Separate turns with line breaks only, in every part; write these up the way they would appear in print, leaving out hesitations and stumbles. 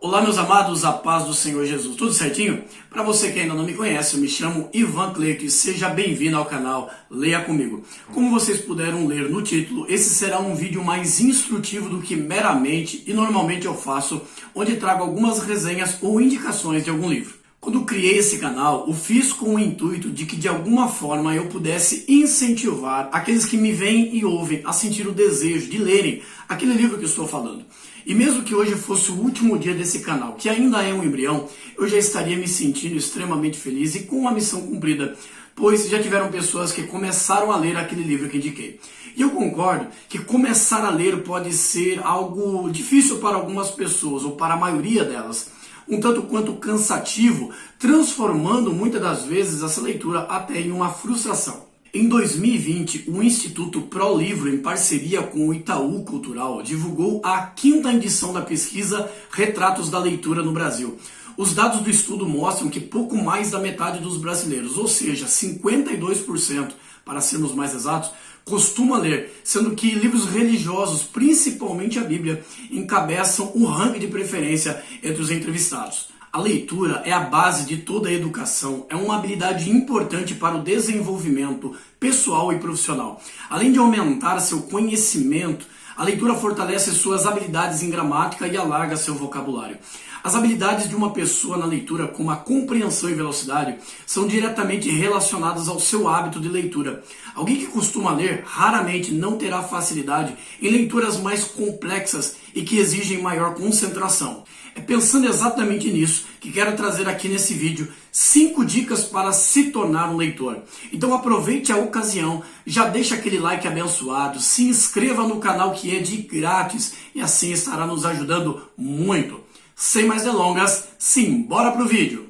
Olá, meus amados, a paz do Senhor Jesus. Tudo certinho? Para você que ainda não me conhece, eu me chamo Ivan Cleito e seja bem-vindo ao canal Leia Comigo. Como vocês puderam ler no título, esse será um vídeo mais instrutivo do que meramente e normalmente eu faço, onde trago algumas resenhas ou indicações de algum livro. Quando criei esse canal, o fiz com o intuito de que de alguma forma eu pudesse incentivar aqueles que me veem e ouvem a sentir o desejo de lerem aquele livro que eu estou falando. E mesmo que hoje fosse o último dia desse canal, que ainda é um embrião, eu já estaria me sentindo extremamente feliz e com a missão cumprida, pois já tiveram pessoas que começaram a ler aquele livro que indiquei. E eu concordo que começar a ler pode ser algo difícil para algumas pessoas, ou para a maioria delas, um tanto quanto cansativo, transformando muitas das vezes essa leitura até em uma frustração. Em 2020, o Instituto Pro Livro, em parceria com o Itaú Cultural, divulgou a 5ª edição da pesquisa Retratos da Leitura no Brasil. Os dados do estudo mostram que pouco mais da metade dos brasileiros, ou seja, 52%, para sermos mais exatos, costuma ler, sendo que livros religiosos, principalmente a Bíblia, encabeçam o ranking de preferência entre os entrevistados. A leitura é a base de toda a educação, é uma habilidade importante para o desenvolvimento pessoal e profissional. Além de aumentar seu conhecimento, a leitura fortalece suas habilidades em gramática e alarga seu vocabulário. As habilidades de uma pessoa na leitura, como a compreensão e velocidade, são diretamente relacionadas ao seu hábito de leitura. Alguém que costuma ler raramente não terá facilidade em leituras mais complexas e que exigem maior concentração. É pensando exatamente nisso que quero trazer aqui nesse vídeo 5 dicas para se tornar um leitor. Então aproveite a ocasião, já deixa aquele like abençoado, se inscreva no canal que é de grátis e assim estará nos ajudando muito. Sem mais delongas, simbora pro vídeo!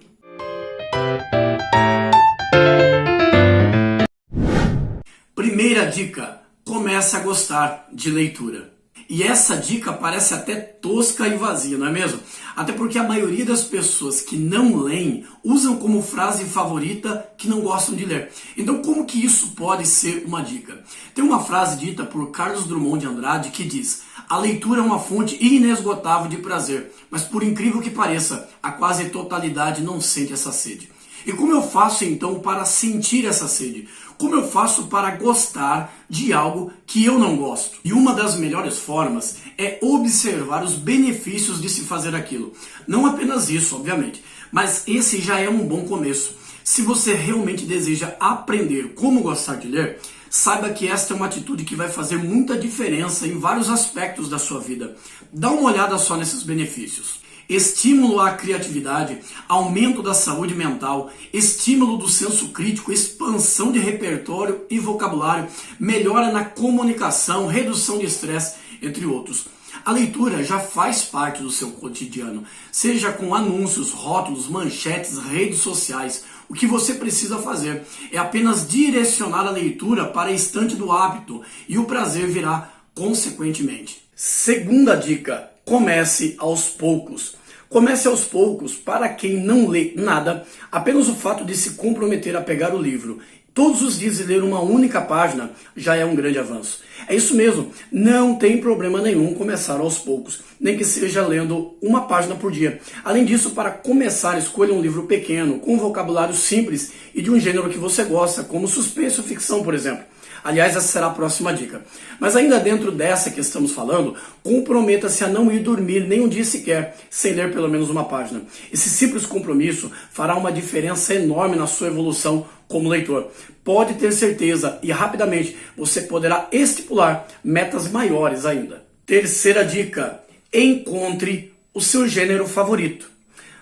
Primeira dica, comece a gostar de leitura. E essa dica parece até tosca e vazia, não é mesmo? Até porque a maioria das pessoas que não leem usam como frase favorita que não gostam de ler. Então como que isso pode ser uma dica? Tem uma frase dita por Carlos Drummond de Andrade que diz: a leitura é uma fonte inesgotável de prazer, mas por incrível que pareça, a quase totalidade não sente essa sede. E como eu faço então para sentir essa sede? Como eu faço para gostar de algo que eu não gosto? E uma das melhores formas é observar os benefícios de se fazer aquilo. Não apenas isso, obviamente, mas esse já é um bom começo. Se você realmente deseja aprender como gostar de ler, saiba que esta é uma atitude que vai fazer muita diferença em vários aspectos da sua vida. Dá uma olhada só nesses benefícios. Estímulo à criatividade, aumento da saúde mental, estímulo do senso crítico, expansão de repertório e vocabulário, melhora na comunicação, redução de estresse, entre outros. A leitura já faz parte do seu cotidiano, seja com anúncios, rótulos, manchetes, redes sociais. O que você precisa fazer é apenas direcionar a leitura para a estante do hábito e o prazer virá consequentemente. Segunda dica, comece aos poucos. Comece aos poucos. Para quem não lê nada, apenas o fato de se comprometer a pegar o livro todos os dias e ler uma única página já é um grande avanço. É isso mesmo, não tem problema nenhum começar aos poucos, nem que seja lendo uma página por dia. Além disso, para começar, escolha um livro pequeno, com vocabulário simples e de um gênero que você gosta, como suspense ou ficção, por exemplo. Aliás, essa será a próxima dica. Mas ainda dentro dessa que estamos falando, comprometa-se a não ir dormir nem um dia sequer sem ler pelo menos uma página. Esse simples compromisso fará uma diferença enorme na sua evolução como leitor. Pode ter certeza e rapidamente você poderá estipular metas maiores ainda. Terceira dica, encontre o seu gênero favorito.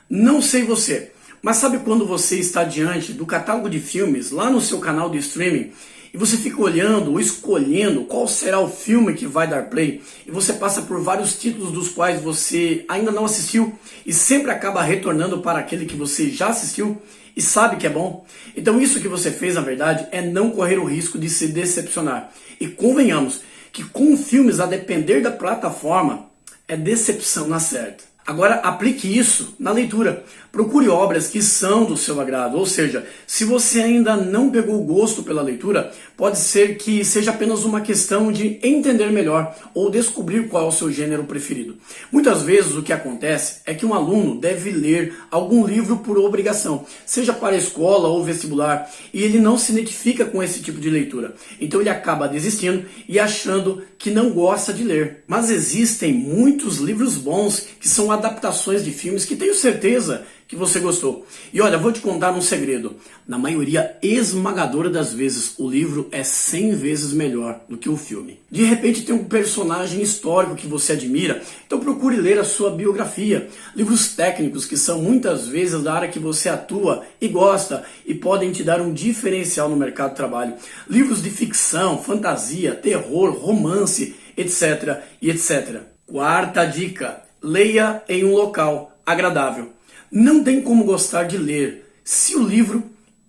Não sei você, mas sabe quando você está diante do catálogo de filmes lá no seu canal de streaming e você fica olhando ou escolhendo qual será o filme que vai dar play e você passa por vários títulos dos quais você ainda não assistiu e sempre acaba retornando para aquele que você já assistiu e sabe que é bom? Então isso que você fez, na verdade, é não correr o risco de se decepcionar. E convenhamos que com filmes, a depender da plataforma, é decepção na certa. Agora aplique isso na leitura. Procure obras que são do seu agrado, ou seja, se você ainda não pegou gosto pela leitura, pode ser que seja apenas uma questão de entender melhor ou descobrir qual é o seu gênero preferido. Muitas vezes o que acontece é que um aluno deve ler algum livro por obrigação, seja para a escola ou vestibular, e ele não se identifica com esse tipo de leitura. Então ele acaba desistindo e achando que não gosta de ler. Mas existem muitos livros bons que são adaptações de filmes que tenho certeza que você gostou. E olha, vou te contar um segredo. Na maioria esmagadora das vezes, o livro é 100 vezes melhor do que o filme. De repente tem um personagem histórico que você admira, então procure ler a sua biografia. Livros técnicos que são muitas vezes da área que você atua e gosta e podem te dar um diferencial no mercado de trabalho. Livros de ficção, fantasia, terror, romance, etc. e etc. Quarta dica: leia em um local agradável. Não tem como gostar de ler se o livro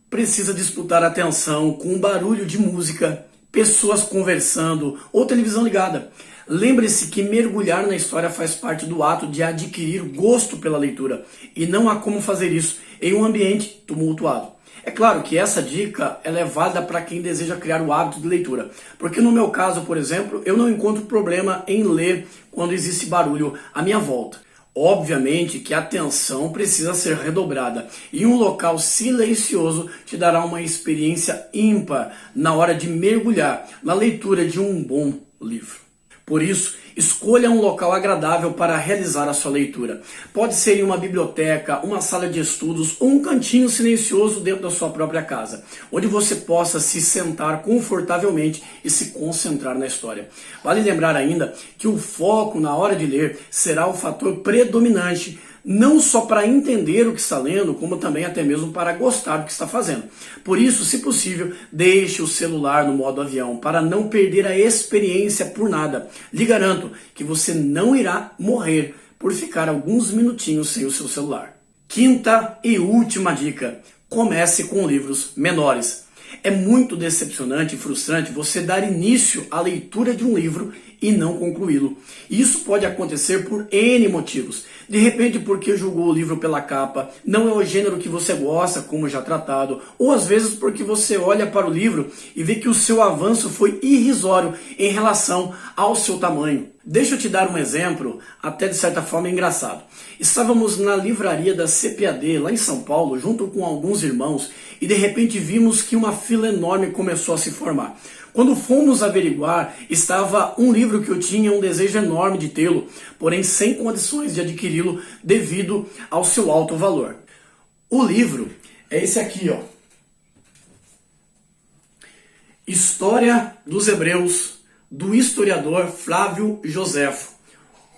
precisa disputar atenção com barulho de música, pessoas conversando ou televisão ligada. Lembre-se que mergulhar na história faz parte do ato de adquirir gosto pela leitura e não há como fazer isso em um ambiente tumultuado. É claro que essa dica ela é válida para quem deseja criar o hábito de leitura, porque no meu caso, por exemplo, eu não encontro problema em ler quando existe barulho à minha volta. Obviamente que a atenção precisa ser redobrada e um local silencioso te dará uma experiência ímpar na hora de mergulhar na leitura de um bom livro. Por isso, escolha um local agradável para realizar a sua leitura. Pode ser em uma biblioteca, uma sala de estudos ou um cantinho silencioso dentro da sua própria casa, onde você possa se sentar confortavelmente e se concentrar na história. Vale lembrar ainda que o foco na hora de ler será o fator predominante, não só para entender o que está lendo, como também até mesmo para gostar do que está fazendo. Por isso, se possível, deixe o celular no modo avião, para não perder a experiência por nada. Lhe garanto que você não irá morrer por ficar alguns minutinhos sem o seu celular. Quinta e última dica: comece com livros menores. É muito decepcionante e frustrante você dar início à leitura de um livro e não concluí-lo. Isso pode acontecer por N motivos. De repente porque julgou o livro pela capa, não é o gênero que você gosta, como já tratado, ou às vezes porque você olha para o livro e vê que o seu avanço foi irrisório em relação ao seu tamanho. Deixa eu te dar um exemplo, até de certa forma engraçado. Estávamos na livraria da CPAD, lá em São Paulo, junto com alguns irmãos, e de repente vimos que uma fila enorme começou a se formar. Quando fomos averiguar, estava um livro que eu tinha um desejo enorme de tê-lo, porém sem condições de adquiri-lo devido ao seu alto valor. O livro é esse aqui, ó. História dos Hebreus, do historiador Flávio Joséfo.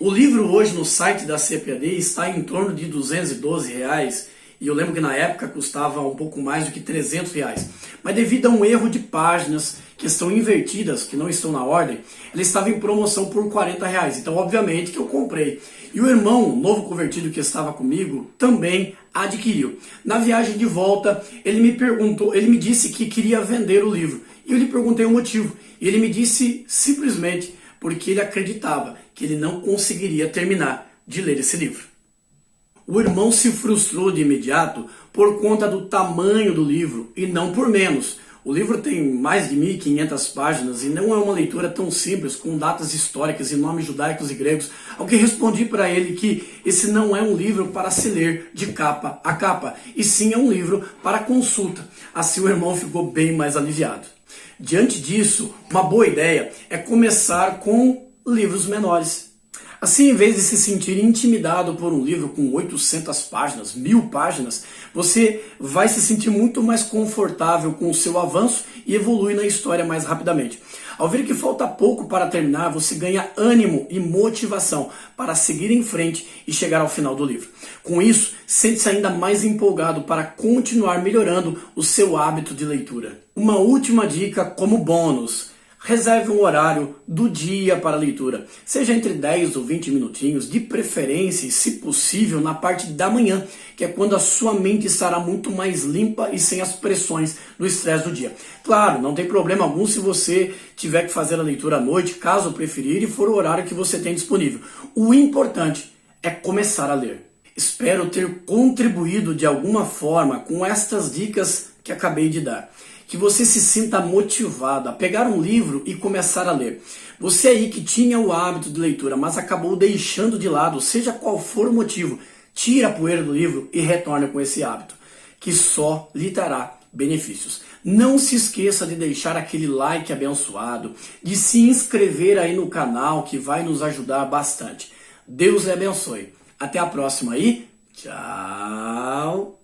O livro hoje no site da CPAD está em torno de R$212, e eu lembro que na época custava um pouco mais do que R$300. Mas devido a um erro de páginas que estão invertidas, que não estão na ordem, ele estava em promoção por R$40. Então, obviamente, que eu comprei. E o irmão novo convertido que estava comigo também adquiriu. Na viagem de volta, ele me disse que queria vender o livro. E eu lhe perguntei o motivo. E ele me disse simplesmente porque ele acreditava que ele não conseguiria terminar de ler esse livro. O irmão se frustrou de imediato por conta do tamanho do livro e não por menos. O livro tem mais de 1.500 páginas e não é uma leitura tão simples, com datas históricas e nomes judaicos e gregos, ao que respondi para ele que esse não é um livro para se ler de capa a capa, e sim é um livro para consulta. Assim o irmão ficou bem mais aliviado. Diante disso, uma boa ideia é começar com livros menores. Assim, em vez de se sentir intimidado por um livro com 800 páginas, 1.000 páginas, você vai se sentir muito mais confortável com o seu avanço e evolui na história mais rapidamente. Ao ver que falta pouco para terminar, você ganha ânimo e motivação para seguir em frente e chegar ao final do livro. Com isso, sente-se ainda mais empolgado para continuar melhorando o seu hábito de leitura. Uma última dica como bônus: reserve um horário do dia para a leitura, seja entre 10 ou 20 minutinhos, de preferência, e se possível, na parte da manhã, que é quando a sua mente estará muito mais limpa e sem as pressões do estresse do dia. Claro, não tem problema algum se você tiver que fazer a leitura à noite, caso preferir, e for o horário que você tem disponível. O importante é começar a ler. Espero ter contribuído de alguma forma com estas dicas que acabei de dar. Que você se sinta motivado a pegar um livro e começar a ler. Você aí que tinha o hábito de leitura, mas acabou deixando de lado, seja qual for o motivo, tira a poeira do livro e retorne com esse hábito, que só lhe trará benefícios. Não se esqueça de deixar aquele like abençoado, de se inscrever aí no canal, que vai nos ajudar bastante. Deus lhe abençoe. Até a próxima aí. Tchau.